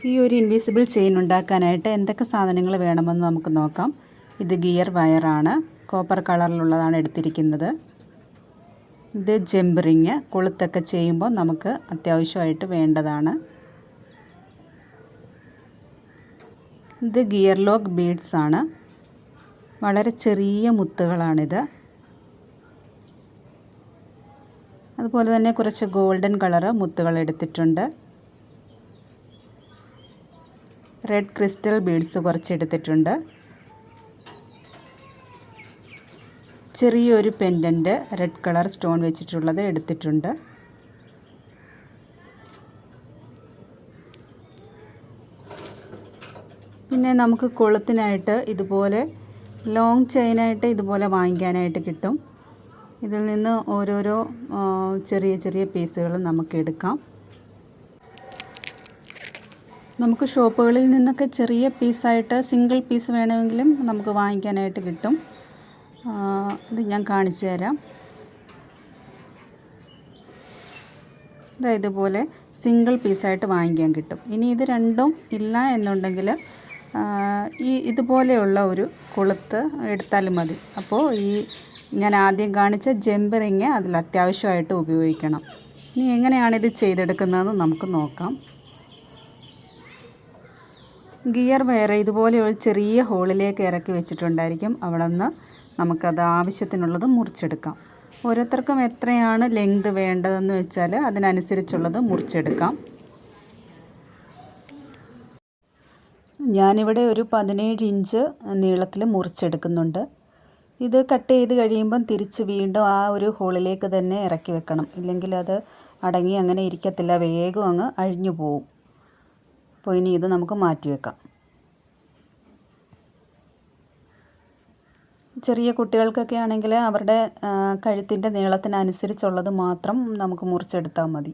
ഈ ഒരു invisible chain ഉണ്ടാക്കാനായിട്ട് എന്തൊക്കെ സാധനങ്ങൾ വേണമെന്ന് നമുക്ക് നോക്കാം. ഇത് ഗിയർ വയറാണ്, കോപ്പർ കളറിലുള്ളതാണ് എടുത്തിരിക്കുന്നത്. ഇത് ജമ്പ് റിങ്, കൊളുത്തൊക്കെ ചെയ്യുമ്പോൾ നമുക്ക് അത്യാവശ്യമായിട്ട് വേണ്ടതാണ്. ഇത് ഗിയർ ലോക്ക് ബീഡ്സ് ആണ്, വളരെ ചെറിയ മുത്തുകളാണിത്. അതുപോലെ തന്നെ കുറച്ച് ഗോൾഡൻ കളറ് മുത്തുകൾ എടുത്തിട്ടുണ്ട്. റെഡ് ക്രിസ്റ്റൽ ബീഡ്സ് കുറച്ച് എടുത്തിട്ടുണ്ട്. ചെറിയൊരു പെൻഡൻറ്റ് റെഡ് കളർ സ്റ്റോൺ വെച്ചിട്ടുള്ളത് എടുത്തിട്ടുണ്ട്. പിന്നെ നമുക്ക് കൊളുത്തിനായിട്ട് ഇതുപോലെ ലോങ് ചെയിനായിട്ട് ഇതുപോലെ വാങ്ങിക്കാനായിട്ട് കിട്ടും. ഇതിൽ നിന്ന് ഓരോരോ ചെറിയ ചെറിയ പീസുകൾ നമുക്ക് എടുക്കാം. നമുക്ക് ഷോപ്പുകളിൽ നിന്നൊക്കെ ചെറിയ പീസായിട്ട് സിംഗിൾ പീസ് വേണമെങ്കിലും നമുക്ക് വാങ്ങിക്കാനായിട്ട് കിട്ടും. ഇത് ഞാൻ കാണിച്ചു തരാം. ഇതുപോലെ സിംഗിൾ പീസായിട്ട് വാങ്ങിക്കാൻ കിട്ടും. ഇനി ഇത് രണ്ടും ഇല്ല എന്നുണ്ടെങ്കിൽ ഇതുപോലെയുള്ള ഒരു കൊളുത്ത് എടുത്താലും മതി. അപ്പോൾ ഞാൻ ആദ്യം കാണിച്ച ജമ്പ് റിങ് അതിൽ അത്യാവശ്യമായിട്ട് ഉപയോഗിക്കണം. ഇനി എങ്ങനെയാണിത് ചെയ്തെടുക്കുന്നതെന്ന് നമുക്ക് നോക്കാം. ഗിയർ വയർ ഇതുപോലെ ഒരു ചെറിയ ഹോളിലേക്ക് ഇറക്കി വെച്ചിട്ടുണ്ടായിരിക്കും. അവിടെ നിന്ന് നമുക്കത് ആവശ്യത്തിനുള്ളത് മുറിച്ചെടുക്കാം. ഓരോരുത്തർക്കും എത്രയാണ് ലെങ്ത് വേണ്ടതെന്ന് വെച്ചാൽ അതിനനുസരിച്ചുള്ളത് മുറിച്ചെടുക്കാം. ഞാനിവിടെ ഒരു 17 ഇഞ്ച് നീളത്തിൽ മുറിച്ചെടുക്കുന്നുണ്ട്. ഇത് കട്ട് ചെയ്ത് കഴിയുമ്പം തിരിച്ച് വീണ്ടും ആ ഒരു ഹോളിലേക്ക് തന്നെ ഇറക്കി വെക്കണം. ഇല്ലെങ്കിൽ അത് അടങ്ങി അങ്ങനെ ഇരിക്കത്തില്ല, വേഗം അങ്ങ് അഴിഞ്ഞു പോവും. അപ്പോൾ ഇനി ഇത് നമുക്ക് മാറ്റി വെക്കാം. ചെറിയ കുട്ടികൾക്കൊക്കെ ആണെങ്കിൽ അവരുടെ കഴുത്തിൻ്റെ നീളത്തിനനുസരിച്ചുള്ളത് മാത്രം നമുക്ക് മുറിച്ചെടുത്താൽ മതി.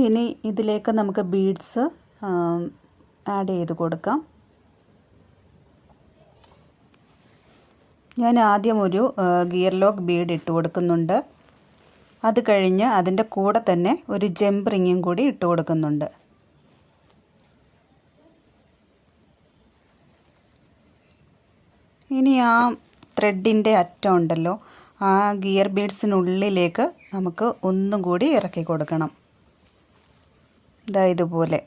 ഇനി ഇതിലേക്ക് നമുക്ക് ബീഡ്സ് ആഡ് ചെയ്ത് കൊടുക്കാം. ഞാൻ ആദ്യം ഒരു ഗിയർ ലോക്ക് ബീഡ് ഇട്ട് കൊടുക്കുന്നുണ്ട്. അത് കഴിഞ്ഞ് അതിൻ്റെ കൂടെ തന്നെ ഒരു ജമ്പ് റിങ്ങും കൂടി ഇട്ട് കൊടുക്കുന്നുണ്ട്. ഇനി ആ ത്രെഡിൻ്റെ അറ്റം ഉണ്ടല്ലോ, ആ ഗിയർ ബീഡ്സിനുള്ളിലേക്ക് നമുക്ക് ഒന്നും കൂടി ഇറക്കി കൊടുക്കണം. ഇതുപോലെ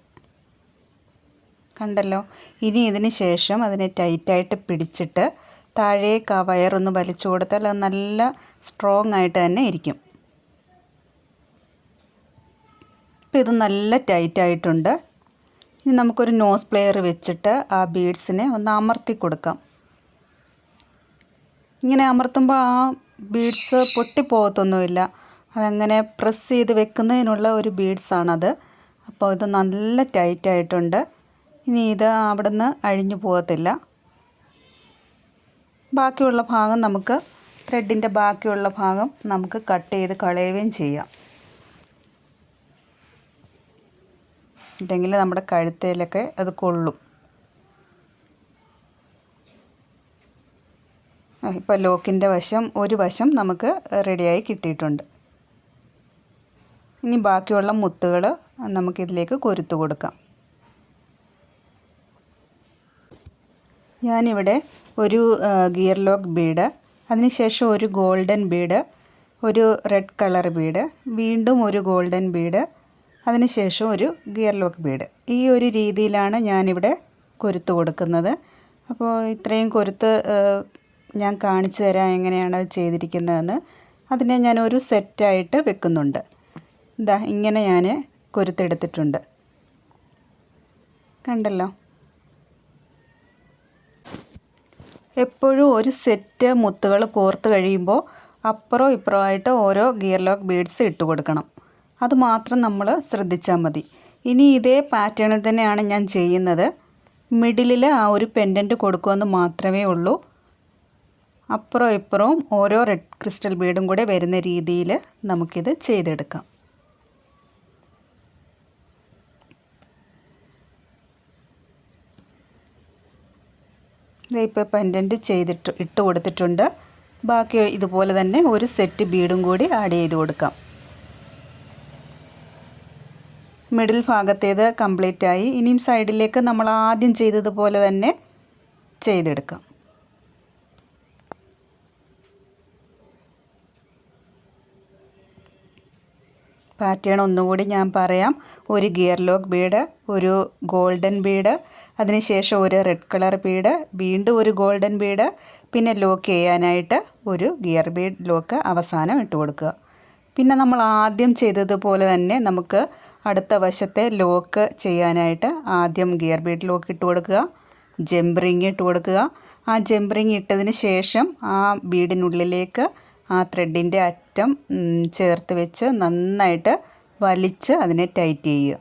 കണ്ടല്ലോ. ഇനി ഇതിന് ശേഷം അതിനെ ടൈറ്റായിട്ട് പിടിച്ചിട്ട് താഴേക്ക് ആ വയറൊന്ന് വലിച്ചു കൊടുത്താൽ അത് നല്ല സ്ട്രോങ് ആയിട്ട് തന്നെ ഇരിക്കും. ഇപ്പോൾ ഇത് നല്ല ടൈറ്റായിട്ടുണ്ട്. ഇനി നമുക്കൊരു നോസ് പ്ലെയർ വെച്ചിട്ട് ആ ബീഡ്സിനെ ഒന്ന് അമർത്തി കൊടുക്കാം. ഇങ്ങനെ അമർത്തുമ്പോൾ ആ ബീഡ്സ് പൊട്ടിപ്പോകത്തൊന്നുമില്ല. അതങ്ങനെ പ്രസ് ചെയ്ത് വെക്കുന്നതിനുള്ള ഒരു ബീഡ്സാണത്. അപ്പോൾ ഇത് നല്ല ടൈറ്റായിട്ടുണ്ട്. ഇനി ഇത് അവിടെ നിന്ന് അഴിഞ്ഞു പോകത്തില്ല. ബാക്കിയുള്ള ഭാഗം നമുക്ക് ത്രെഡിൻ്റെ ബാക്കിയുള്ള ഭാഗം നമുക്ക് കട്ട് ചെയ്ത് കളയുകയും ചെയ്യാം. ഇല്ലെങ്കിൽ നമ്മുടെ കഴുത്തേലൊക്കെ അത് കൊള്ളും. ഇപ്പോൾ ലോക്കിൻ്റെ ഒരു വശം നമുക്ക് റെഡിയായി കിട്ടിയിട്ടുണ്ട്. ഇനി ബാക്കിയുള്ള മുത്തുകൾ നമുക്കിതിലേക്ക് കൊരുത്ത് കൊടുക്കാം. ഞാനിവിടെ ഒരു ഗിയർ ലോക്ക് ബീഡ്, അതിനുശേഷം ഒരു ഗോൾഡൻ ബീഡ്, ഒരു റെഡ് കളർ ബീഡ്, വീണ്ടും ഒരു ഗോൾഡൻ ബീഡ്, അതിനുശേഷം ഒരു ഗിയർ ലോക്ക് ബീഡ്, ഈ ഒരു രീതിയിലാണ് ഞാനിവിടെ കൊരുത്ത് കൊടുക്കുന്നത്. അപ്പോൾ ഇത്രയും കൊരുത്ത് ഞാൻ കാണിച്ചു തരാം എങ്ങനെയാണ് അത് ചെയ്തിരിക്കുന്നതെന്ന്. അതിനെ ഞാൻ ഒരു സെറ്റായിട്ട് വെക്കുന്നുണ്ട്. ഇങ്ങനെ ഞാൻ കൊരുത്തെടുത്തിട്ടുണ്ട്. കണ്ടല്ലോ. എപ്പോഴും ഒരു സെറ്റ് മുത്തുകൾ കോർത്ത് കഴിയുമ്പോൾ അപ്പുറവും ഇപ്പുറമായിട്ട് ഓരോ ഗിയർ ലോക്ക് ബീഡ്സ് ഇട്ട് കൊടുക്കണം. അതുമാത്രം നമ്മൾ ശ്രദ്ധിച്ചാൽ മതി. ഇനി ഇതേ പാറ്റേണിൽ തന്നെയാണ് ഞാൻ ചെയ്യുന്നത്. മിഡിലിൽ ആ ഒരു പെൻഡൻറ്റ് കൊടുക്കുമെന്ന് മാത്രമേ ഉള്ളൂ. അപ്പുറവും ഇപ്പുറവും ഓരോ റെഡ് ക്രിസ്റ്റൽ ബീഡും കൂടെ വരുന്ന രീതിയിൽ നമുക്കിത് ചെയ്തെടുക്കാം. ഇപ്പോൾ പെൻഡൻറ്റ് ഇട്ട് കൊടുത്തിട്ടുണ്ട്. ബാക്കി ഇതുപോലെ തന്നെ ഒരു സെറ്റ് ബീഡും കൂടി ആഡ് ചെയ്ത് കൊടുക്കാം. മിഡിൽ ഭാഗത്തേത് കംപ്ലീറ്റ് ആയി. ഇനിയും സൈഡിലേക്ക് നമ്മൾ ആദ്യം ചെയ്തതുപോലെ തന്നെ ചെയ്തെടുക്കാം. പാറ്റേൺ ഒന്നുകൂടി ഞാൻ പറയാം. ഒരു ഗിയർ ലോക്ക് ബീഡ്, ഒരു ഗോൾഡൻ ബീഡ്, അതിനുശേഷം ഒരു റെഡ് കളർ ബീഡ്, വീണ്ടും ഒരു ഗോൾഡൻ ബീഡ്, പിന്നെ ലോക്ക് ചെയ്യാനായിട്ട് ഒരു ഗിയർ ബീഡ് ലോക്ക് അവസാനം ഇട്ട് കൊടുക്കുക. പിന്നെ നമ്മൾ ആദ്യം ചെയ്തതുപോലെ തന്നെ നമുക്ക് അടുത്ത വശത്തെ ലോക്ക് ചെയ്യാനായിട്ട് ആദ്യം ഗിയർ ബീഡ് ലോക്ക് ഇട്ട് കൊടുക്കുക, ജമ്പ് റിങ് ഇട്ട് കൊടുക്കുക. ആ ജമ്പ് റിങ് ഇട്ടതിന് ശേഷം ആ ബീഡിനുള്ളിലേക്ക് ആ ത്രെഡിൻ്റെ അറ്റം ചേർത്ത് വെച്ച് നന്നായിട്ട് വലിച്ച് അതിനെ ടൈറ്റ് ചെയ്യുക.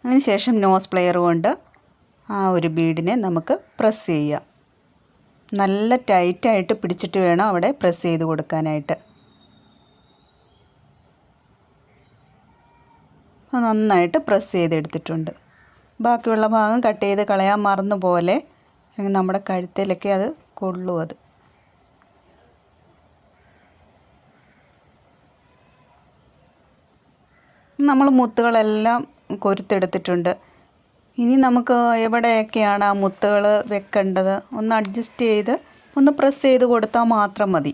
അതിനുശേഷം നോസ് പ്ലെയർ കൊണ്ട് ആ ഒരു ബീഡിനെ നമുക്ക് പ്രസ് ചെയ്യാം. നല്ല ടൈറ്റായിട്ട് പിടിച്ചിട്ട് വേണം അവിടെ പ്രസ് ചെയ്ത് കൊടുക്കാനായിട്ട്. നന്നായിട്ട് പ്രസ് ചെയ്തെടുത്തിട്ടുണ്ട്. ബാക്കിയുള്ള ഭാഗം കട്ട് ചെയ്ത് കളയാൻ മറന്നു പോലെ, നമ്മുടെ കഴുത്തിലൊക്കെ അത് കൊള്ളും. അത് നമ്മൾ മുത്തുകളെല്ലാം കൊരുത്തെടുത്തിട്ടുണ്ട്. ഇനി നമുക്ക് എവിടെയൊക്കെയാണ് ആ മുത്തുകൾ വെക്കേണ്ടത് ഒന്ന് അഡ്ജസ്റ്റ് ചെയ്ത് ഒന്ന് പ്രസ് ചെയ്ത് കൊടുത്താൽ മാത്രം മതി.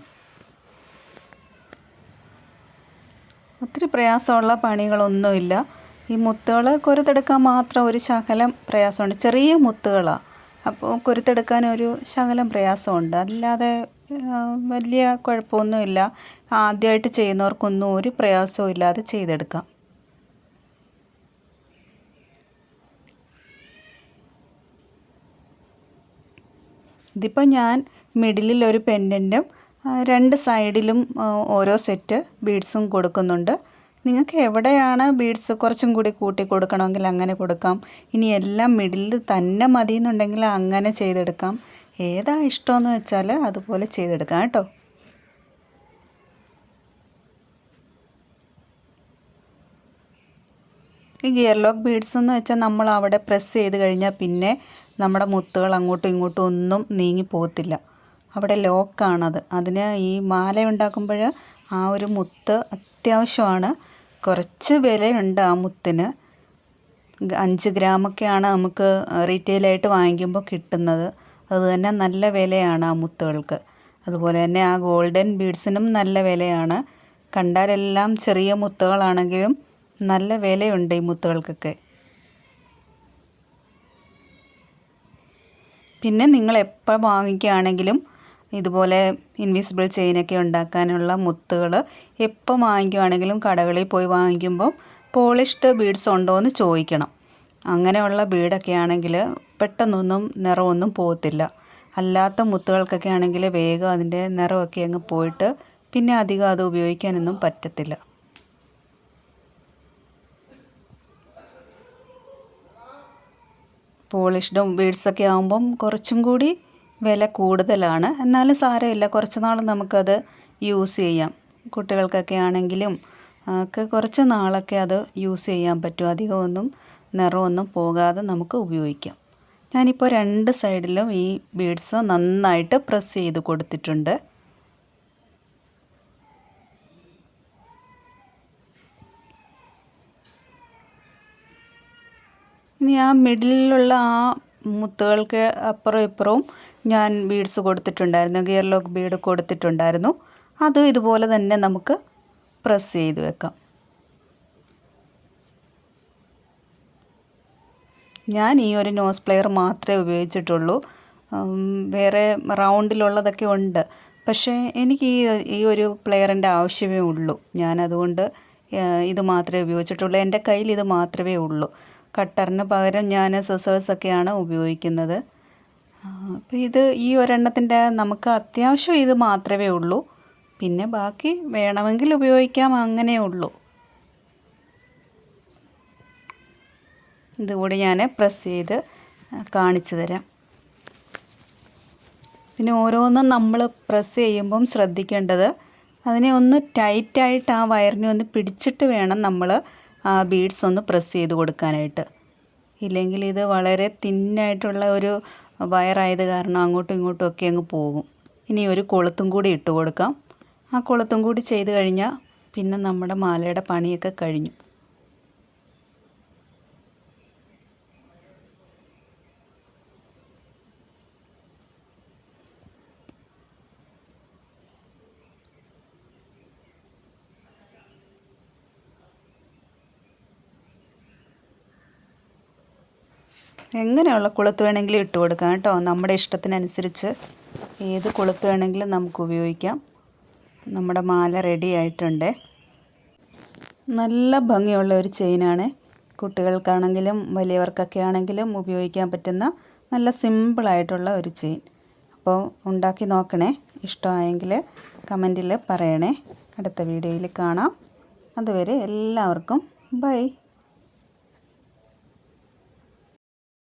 ഒത്തിരി പ്രയാസമുള്ള പണികളൊന്നുമില്ല. ഈ മുത്തുകൾ കൊരുത്തെടുക്കാൻ മാത്രം ഒരു ശകലം പ്രയാസമുണ്ട്. ചെറിയ മുത്തുകളാണ്, അപ്പോൾ കൊരുത്തെടുക്കാൻ ഒരു ശകലം പ്രയാസമുണ്ട്. അല്ലാതെ വലിയ കുഴപ്പമൊന്നുമില്ല. ആദ്യമായിട്ട് ചെയ്യുന്നവർക്കൊന്നും ഒരു പ്രയാസവും ഇല്ലാതെ ചെയ്തെടുക്കാം. ഇതിപ്പോൾ ഞാൻ മിഡിലിൽ ഒരു പെൻഡൻറ്റും രണ്ട് സൈഡിലും ഓരോ സെറ്റ് ബീഡ്സും കൊടുക്കുന്നുണ്ട്. നിങ്ങൾക്ക് എവിടെയാണ് ബീഡ്സ് കുറച്ചും കൂടി കൂട്ടി കൊടുക്കണമെങ്കിൽ അങ്ങനെ കൊടുക്കാം. ഇനി എല്ലാം മിഡിലിൽ തന്നെ മതി എന്നുണ്ടെങ്കിൽ അങ്ങനെ ചെയ്തെടുക്കാം. ഏതാ ഇഷ്ടമെന്ന് വെച്ചാൽ അതുപോലെ ചെയ്തെടുക്കാം കേട്ടോ. ഈ ഗിയർ ലോക്ക് ബീഡ്സ് എന്ന് വെച്ചാൽ നമ്മൾ അവിടെ പ്രസ് ചെയ്ത് കഴിഞ്ഞാൽ പിന്നെ നമ്മുടെ മുത്തുകൾ അങ്ങോട്ടും ഇങ്ങോട്ടും ഒന്നും നീങ്ങി പോകത്തില്ല. അവിടെ ലോക്കാണത്. അതിന് ഈ മാല ഉണ്ടാക്കുമ്പോൾ ആ ഒരു മുത്ത് അത്യാവശ്യമാണ്. കുറച്ച് വിലയുണ്ട് ആ മുത്തിന്. 5 ഗ്രാമൊക്കെയാണ് നമുക്ക് റീറ്റെയിലായിട്ട് വാങ്ങിക്കുമ്പോൾ കിട്ടുന്നത്. അത് തന്നെ നല്ല വിലയാണ് ആ മുത്തുകൾക്ക്. അതുപോലെ തന്നെ ആ ഗോൾഡൻ ബീഡ്സിനും നല്ല വിലയാണ്. കണ്ടാലെല്ലാം ചെറിയ മുത്തുകളാണെങ്കിലും നല്ല വിലയുണ്ട് ഈ മുത്തുകൾക്കൊക്കെ. പിന്നെ നിങ്ങൾ എപ്പോൾ വാങ്ങിക്കുകയാണെങ്കിലും ഇതുപോലെ ഇൻവിസിബിൾ ചെയിനൊക്കെ ഉണ്ടാക്കാനുള്ള മുത്തുകൾ എപ്പോൾ വാങ്ങിക്കുകയാണെങ്കിലും കടകളിൽ പോയി വാങ്ങിക്കുമ്പോൾ പോളിഷ്ഡ് ബീഡ്സ് ഉണ്ടോ എന്ന് ചോദിക്കണം. അങ്ങനെയുള്ള ബീഡൊക്കെ ആണെങ്കിൽ പെട്ടെന്നൊന്നും നിറമൊന്നും പോകത്തില്ല. അല്ലാത്ത മുത്തുകൾക്കൊക്കെ ആണെങ്കിൽ വേഗം അതിൻ്റെ നിറമൊക്കെ അങ്ങ് പോയിട്ട് പിന്നെ അധികം അത് ഉപയോഗിക്കാനൊന്നും പറ്റത്തില്ല. പോളിഷ്ഡ് ബീഡ്സൊക്കെ ആകുമ്പം കുറച്ചും കൂടി വില കൂടുതലാണ്. എന്നാലും സാരമില്ല, കുറച്ച് നാൾ നമുക്കത് യൂസ് ചെയ്യാം. കുട്ടികൾക്കൊക്കെ ആണെങ്കിലും ഒക്കെ കുറച്ച് നാളൊക്കെ അത് യൂസ് ചെയ്യാൻ പറ്റും. അധികമൊന്നും നിറമൊന്നും പോകാതെ നമുക്ക് ഉപയോഗിക്കാം. ഞാനിപ്പോൾ 2 സൈഡിലും ഈ ബീഡ്സ് നന്നായിട്ട് പ്രസ് ചെയ്ത് കൊടുത്തിട്ടുണ്ട്. ഇനി ആ മിഡിലുള്ള ആ മുത്തുകൾക്ക് അപ്പുറവും ഇപ്പുറവും ഞാൻ ബീഡ്സ് കൊടുത്തിട്ടുണ്ടായിരുന്നു, ഗിയർ ലോക്ക് ബീഡ് കൊടുത്തിട്ടുണ്ടായിരുന്നു. അതും ഇതുപോലെ തന്നെ നമുക്ക് പ്രസ് ചെയ്ത് വെക്കാം. ഞാൻ ഈ ഒരു നോസ് പ്ലെയർ മാത്രമേ ഉപയോഗിച്ചിട്ടുള്ളൂ. വേറെ റൗണ്ടിലുള്ളതൊക്കെ ഉണ്ട്. പക്ഷേ എനിക്ക് ഈ ഒരു പ്ലെയറിൻ്റെ ആവശ്യമേ ഉള്ളൂ. ഞാനതുകൊണ്ട് ഇത് മാത്രമേ ഉപയോഗിച്ചിട്ടുള്ളൂ. എൻ്റെ കയ്യിൽ ഇത് മാത്രമേ ഉള്ളൂ. കട്ടറിന് പകരം ഞാൻ സിസേഴ്സൊക്കെയാണ് ഉപയോഗിക്കുന്നത്. അപ്പോൾ ഇത് ഈ ഒരെണ്ണത്തിൻ്റെ നമുക്ക് അത്യാവശ്യം ഇത് മാത്രമേ ഉള്ളൂ. പിന്നെ ബാക്കി വേണമെങ്കിൽ ഉപയോഗിക്കാം, അങ്ങനെ ഉള്ളൂ. ഇതുകൂടി ഞാൻ പ്രസ് ചെയ്ത് കാണിച്ചു തരാം. പിന്നെ ഓരോന്നും നമ്മൾ പ്രസ് ചെയ്യുമ്പം ശ്രദ്ധിക്കേണ്ടത് അതിനെ ഒന്ന് ടൈറ്റായിട്ട് ആ വയറിനെ ഒന്ന് പിടിച്ചിട്ട് വേണം നമ്മൾ ആ ബീഡ്സ് ഒന്ന് പ്രസ് ചെയ്ത് കൊടുക്കാനായിട്ട്. ഇല്ലെങ്കിൽ ഇത് വളരെ തിന്നായിട്ടുള്ള ഒരു വയറായത് കാരണം അങ്ങോട്ടും ഇങ്ങോട്ടും ഒക്കെ അങ്ങ് പോകും. ഇനി ഒരു കൊളുത്തും കൂടി ഇട്ട് കൊടുക്കാം. ആ കൊളുത്തും കൂടി ചെയ്ത് കഴിഞ്ഞാൽ പിന്നെ നമ്മുടെ മാലയുടെ പണിയൊക്കെ കഴിഞ്ഞു. എങ്ങനെയുള്ള കൊളുത്ത് വേണമെങ്കിലും ഇട്ട് കൊടുക്കാം കേട്ടോ. നമ്മുടെ ഇഷ്ടത്തിനനുസരിച്ച് ഏത് കൊളുത്ത് വേണമെങ്കിലും നമുക്ക് ഉപയോഗിക്കാം. നമ്മുടെ മാല റെഡി ആയിട്ടുണ്ട്. നല്ല ഭംഗിയുള്ള ഒരു ചെയിനാണ്. കുട്ടികൾക്കാണെങ്കിലും വലിയവർക്കൊക്കെ ആണെങ്കിലും ഉപയോഗിക്കാൻ പറ്റുന്ന നല്ല സിമ്പിളായിട്ടുള്ള ഒരു ചെയിൻ. അപ്പോൾ ഉണ്ടാക്കി നോക്കണേ. ഇഷ്ടമായെങ്കിൽ കമൻറ്റിൽ പറയണേ. അടുത്ത വീഡിയോയിൽ കാണാം. അതുവരെ എല്ലാവർക്കും ബൈ.